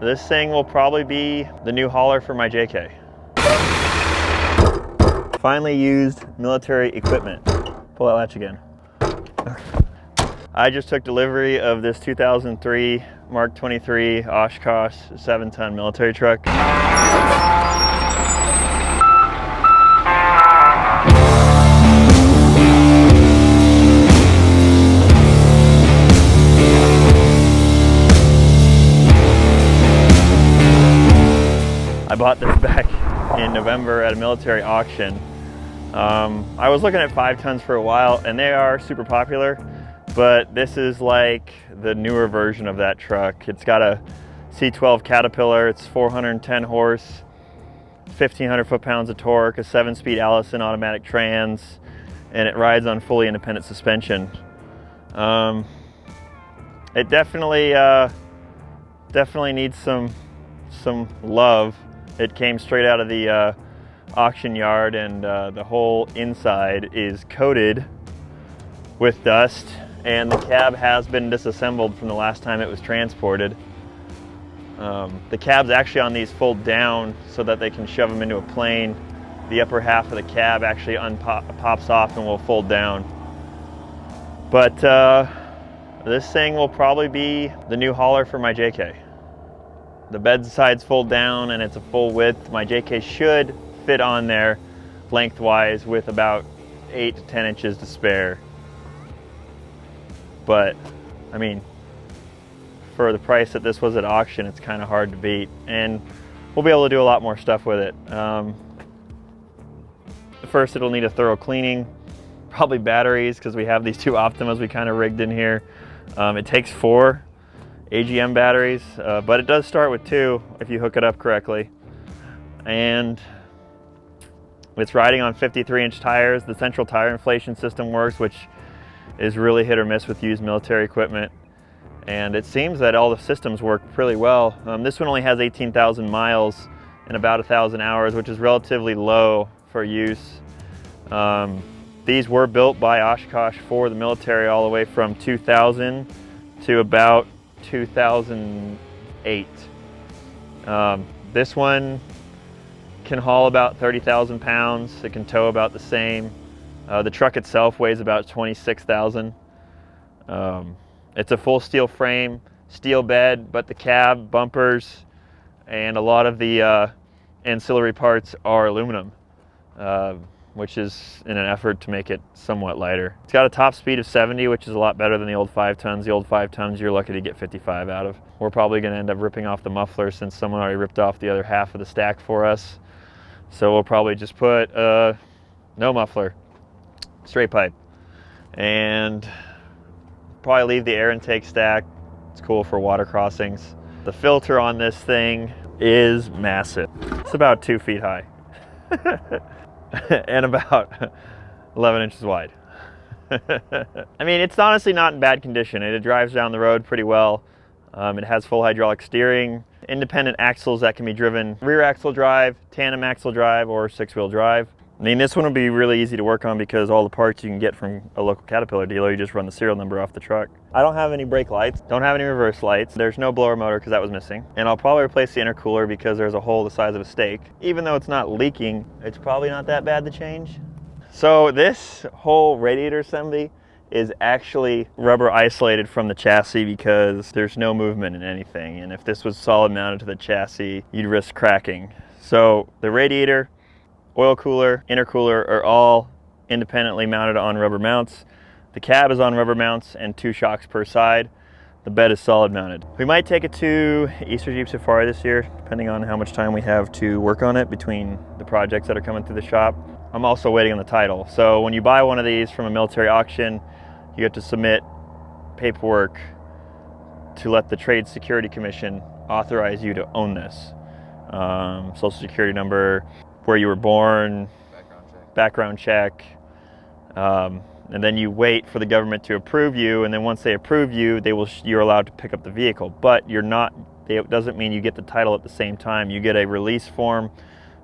This thing will probably be the new hauler for my JK. Finally used military equipment. Pull that latch again. I just took delivery of this 2003 Mark 23 Oshkosk 7-ton military truck. I bought this back in November at a military auction. I was looking at 5 tons for a while, and they are super popular, but this is like the newer version of that truck. It's got a C12 Caterpillar, it's 410 horse, 1,500 foot-pounds of torque, a 7-speed Allison automatic trans, and it rides on fully independent suspension. It definitely needs some love. It came straight out of the auction yard, and the whole inside is coated with dust, and the cab has been disassembled from the last time it was transported. The cabs actually on these fold down so that they can shove them into a plane. The upper half of the cab actually pops off and will fold down. But this thing will probably be the new hauler for my JK. The bed sides fold down and it's a full width. My JK should fit on there lengthwise with about 8 to 10 inches to spare. But, I mean, for the price that this was at auction, it's kind of hard to beat. And we'll be able to do a lot more stuff with it. First, it'll need a thorough cleaning. Probably batteries, because we have these 2 Optimas we kind of rigged in here. It takes 4 AGM batteries, but it does start with 2 if you hook it up correctly. And it's riding on 53-inch tires. The central tire inflation system works, which is really hit or miss with used military equipment. And it seems that all the systems work pretty well. This one only has 18,000 miles and about 1,000 hours, which is relatively low for use. These were built by Oshkosh for the military all the way from 2000 to about 2008. This one can haul about 30,000 pounds. It can tow about the same. The truck itself weighs about 26,000. It's a full steel frame, steel bed, but the cab, bumpers, and a lot of the ancillary parts are aluminum, which is in an effort to make it somewhat lighter. It's got a top speed of 70, which is a lot better than the old 5 tons. The old 5 tons you're lucky to get 55 out of. We're probably going to end up ripping off the muffler since someone already ripped off the other half of the stack for us. So we'll probably just put no muffler, straight pipe, and probably leave the air intake stack. It's cool for water crossings. The filter on this thing is massive. It's about 2 feet high. And about 11 inches wide. I mean, it's honestly not in bad condition. It drives down the road pretty well. It has full hydraulic steering, independent axles that can be driven rear axle drive, tandem axle drive, or 6-wheel drive. I mean, this one will be really easy to work on because all the parts you can get from a local Caterpillar dealer, you just run the serial number off the truck. I don't have any brake lights, don't have any reverse lights. There's no blower motor because that was missing. And I'll probably replace the intercooler because there's a hole the size of a steak. Even though it's not leaking, it's probably not that bad to change. So this whole radiator assembly is actually rubber isolated from the chassis because there's no movement in anything. And if this was solid mounted to the chassis, you'd risk cracking. So the radiator, oil cooler, intercooler are all independently mounted on rubber mounts. The cab is on rubber mounts and 2 shocks per side. The bed is solid mounted. We might take it to Easter Jeep Safari this year, depending on how much time we have to work on it between the projects that are coming through the shop. I'm also waiting on the title. So when you buy one of these from a military auction, you have to submit paperwork to let the Trade Security Commission authorize you to own this. Social Security number, where you were born, background check, and then you wait for the government to approve you, and then once they approve you, you're allowed to pick up the vehicle. But it doesn't mean you get the title at the same time. You get a release form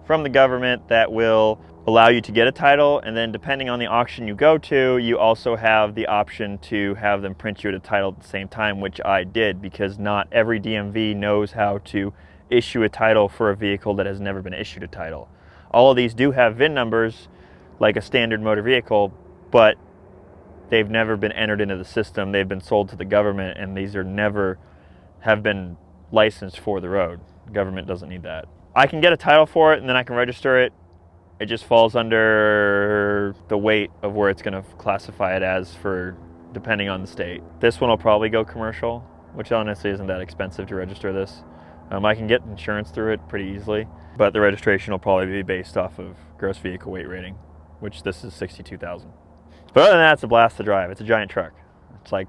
from the government that will allow you to get a title, and then depending on the auction you go to, you also have the option to have them print you a title at the same time, which I did, because not every DMV knows how to issue a title for a vehicle that has never been issued a title. All of these do have VIN numbers like a standard motor vehicle, but they've never been entered into the system. They've been sold to the government, and these are never have been licensed for the road. The government doesn't need that. I can get a title for it, and then I can register it. It just falls under the weight of where it's going to classify it as for depending on the state. This one will probably go commercial, which honestly isn't that expensive to register this. I can get insurance through it pretty easily, but the registration will probably be based off of gross vehicle weight rating, which this is 62,000. But other than that, it's a blast to drive. It's a giant truck. It's like,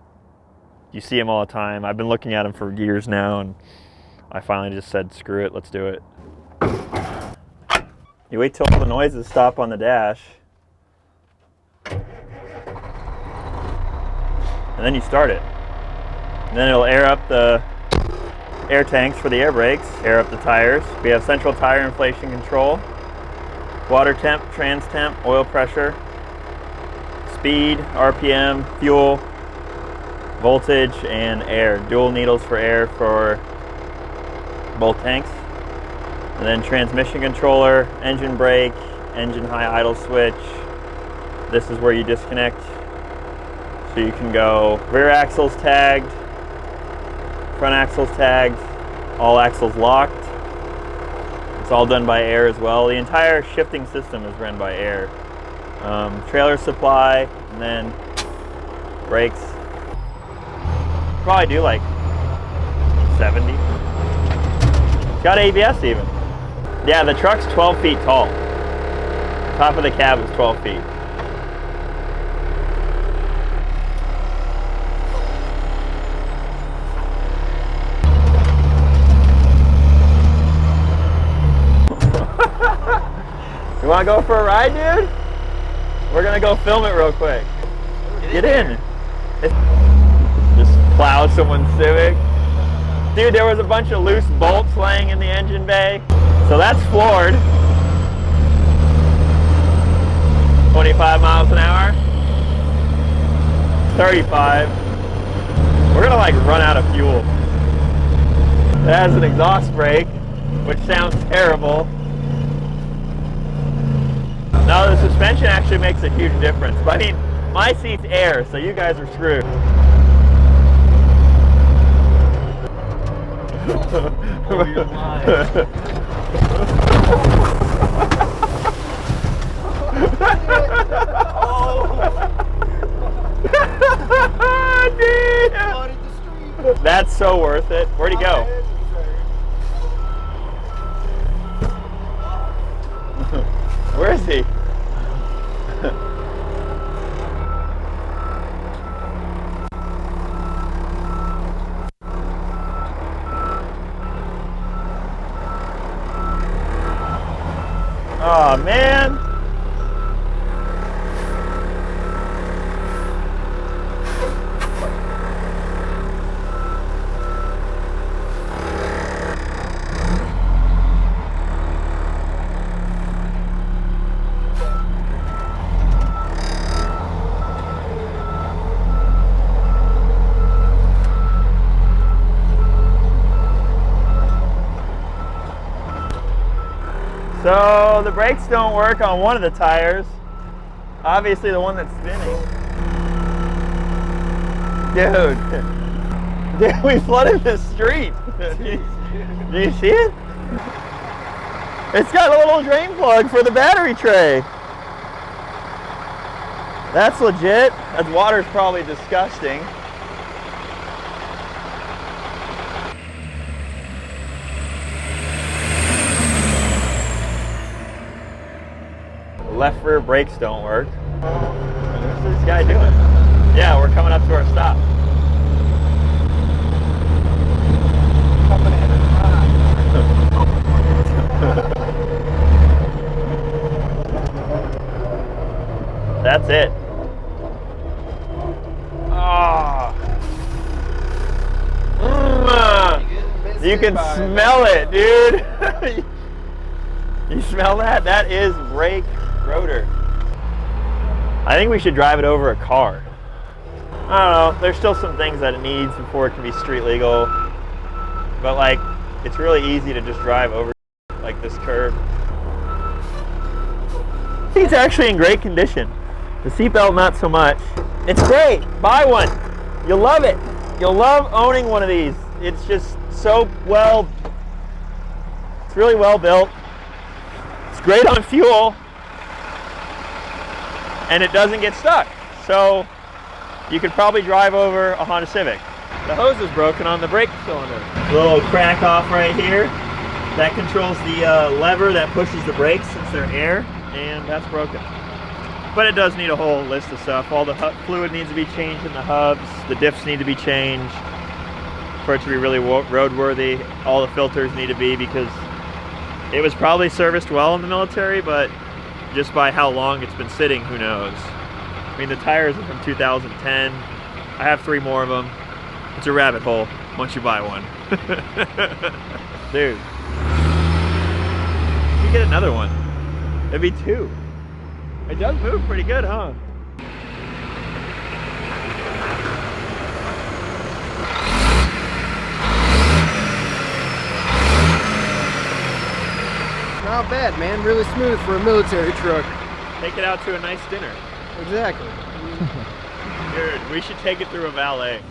you see them all the time. I've been looking at them for years now, and I finally just said, screw it, let's do it. You wait till all the noises stop on the dash, and then you start it. And then it'll air up the air tanks for the air brakes, air up the tires. We have central tire inflation control, water temp, trans temp, oil pressure, speed, RPM, fuel, voltage, and air. Dual needles for air for both tanks. And then transmission controller, engine brake, engine high idle switch. This is where you disconnect. So you can go rear axles tagged, front axles tagged, all axles locked. It's all done by air as well. The entire shifting system is run by air. Trailer supply, and then brakes. Probably do like 70. Got ABS even. Yeah, the truck's 12 feet tall. Top of the cab is 12 feet. You want to go for a ride, dude? We're going to go film it real quick. Get in. Just plow someone's Civic. Dude, there was a bunch of loose bolts laying in the engine bay. So that's floored. 25 miles an hour. 35. We're going to like run out of fuel. It has an exhaust brake, which sounds terrible. No, the suspension actually makes a huge difference. But I mean, my seat's air, so you guys are screwed. Oh, you're lying. Damn. That's so worth it. Where'd he go? Where is he? Oh man. So the brakes don't work on one of the tires. Obviously the one that's spinning. Dude, we flooded the street. Do you see it? It's got a little drain plug for the battery tray. That's legit. That water's probably disgusting. Left rear brakes don't work. What's this guy doing? Yeah, we're coming up to our stop. That's it. Oh. You can smell it, dude. You smell that? That is brake rotor. I think we should drive it over a car. I don't know, there's still some things that it needs before it can be street legal. But like, it's really easy to just drive over like this curb. It's actually in great condition. The seatbelt, not so much. It's great, buy one. You'll love it. You'll love owning one of these. It's just so well, it's really well built. It's great on fuel. And it doesn't get stuck. So you could probably drive over a Honda Civic. The hose is broken on the brake cylinder. Little crack off right here. That controls the lever that pushes the brakes since they're air, and that's broken. But it does need a whole list of stuff. All the fluid needs to be changed in the hubs. The diffs need to be changed for it to be really roadworthy. All the filters need to be, because it was probably serviced well in the military, but just by how long it's been sitting, who knows? I mean, the tires are from 2010. I have 3 more of them. It's a rabbit hole once you buy one. Dude, you get another one. It'd be 2. It does move pretty good, huh? Not bad, man. Really smooth for a military truck. Take it out to a nice dinner. Exactly. Dude, we should take it through a valet.